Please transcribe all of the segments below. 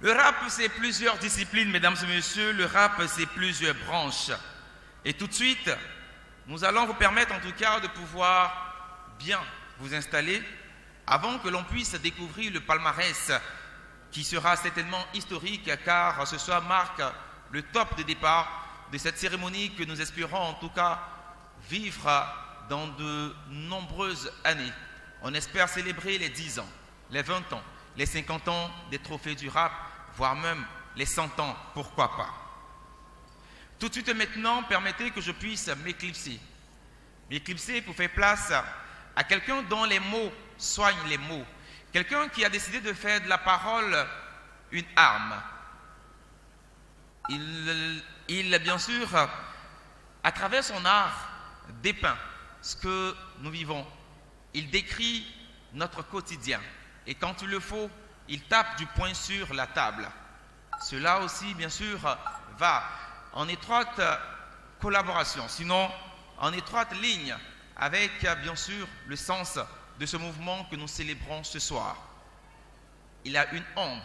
Le rap, c'est plusieurs disciplines, mesdames et messieurs. Le rap, c'est plusieurs branches. Et tout de suite, nous allons vous permettre en tout cas de pouvoir bien vous installer avant que l'on puisse découvrir le palmarès qui sera certainement historique car ce soir marque le top de départ de cette cérémonie que nous espérons en tout cas vivre dans de nombreuses années. On espère célébrer les 10 ans, les 20 ans, les 50 ans des trophées du rap, voire même les 100 ans, pourquoi pas. Tout de suite maintenant, permettez que je puisse m'éclipser. M'éclipser pour faire place à quelqu'un dont les mots soignent les mots. Quelqu'un qui a décidé de faire de la parole une arme. Il bien sûr, à travers son art, dépeint ce que nous vivons. Il décrit notre quotidien. Et quand il le faut, il tape du poing sur la table. Cela aussi, bien sûr, va en étroite collaboration, sinon en étroite ligne avec, bien sûr, le sens de ce mouvement que nous célébrons ce soir. Il a une ombre.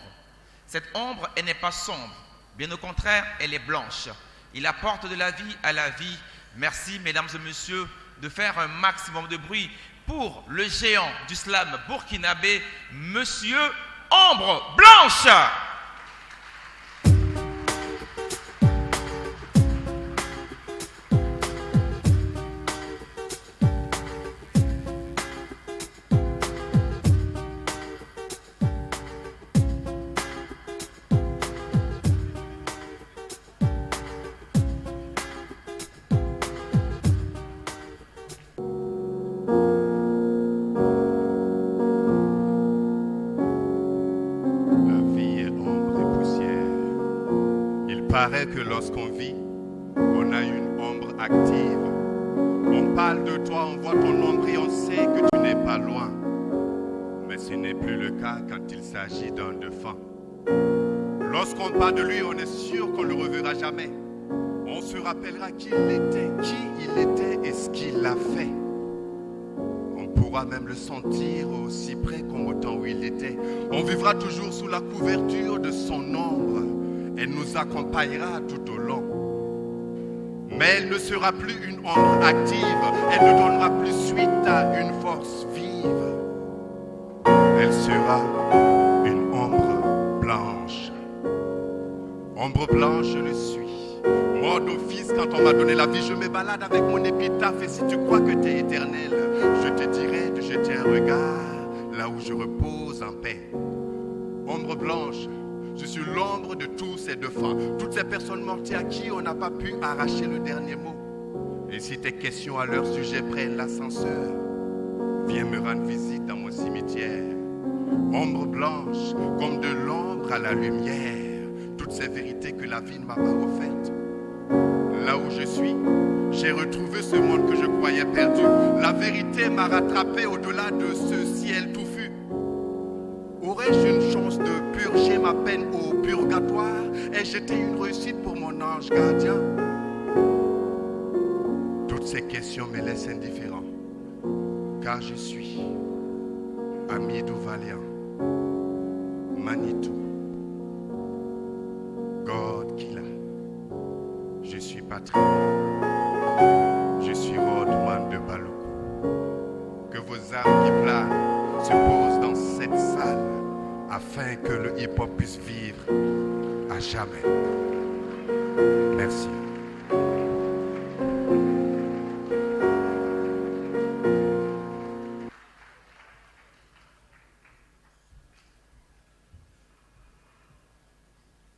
Cette ombre, elle n'est pas sombre. Bien au contraire, elle est blanche. Il apporte de la vie à la vie. Merci, mesdames et messieurs, de faire un maximum de bruit pour le géant du slam burkinabé, Monsieur Ombre Blanche. Il paraît que lorsqu'on vit, on a une ombre active. On parle de toi, on voit ton ombre et on sait que tu n'es pas loin. Mais ce n'est plus le cas quand il s'agit d'un défunt. Lorsqu'on parle de lui, on est sûr qu'on ne le reverra jamais. On se rappellera qui il était et ce qu'il a fait. On pourra même le sentir aussi près qu'au temps où il était. On vivra toujours sous la couverture de son ombre. Elle nous accompagnera tout au long. Mais elle ne sera plus une ombre active. Elle ne donnera plus suite à une force vive. Elle sera une ombre blanche. Ombre blanche, je le suis. Moi d'office, quand on m'a donné la vie, je me balade avec mon épitaphe. Et si tu crois que tu es éternel, je te dirai de jeter un regard là où je repose en paix. Ombre blanche, je suis l'ombre de tous ces défunts, toutes ces personnes mortes à qui on n'a pas pu arracher le dernier mot. Et si tes questions à leur sujet prennent l'ascenseur, viens me rendre visite dans mon cimetière. Ombre blanche, comme de l'ombre à la lumière, toutes ces vérités que la vie ne m'a pas offertes. Là où je suis, j'ai retrouvé ce monde que je croyais perdu. La vérité m'a rattrapé au-delà de ce ciel touffu. Aurais-je une chance de purger ma peine au purgatoire? Ai-je été une réussite pour mon ange gardien? Toutes ces questions me laissent indifférent, car je suis Amidou Valiant, Manitou, God Killer. Je suis Patrick, je suis Rodman de Baloukou. Que vos âmes qui planent se posent dans cette salle afin que le hip-hop puisse vivre à jamais. Merci.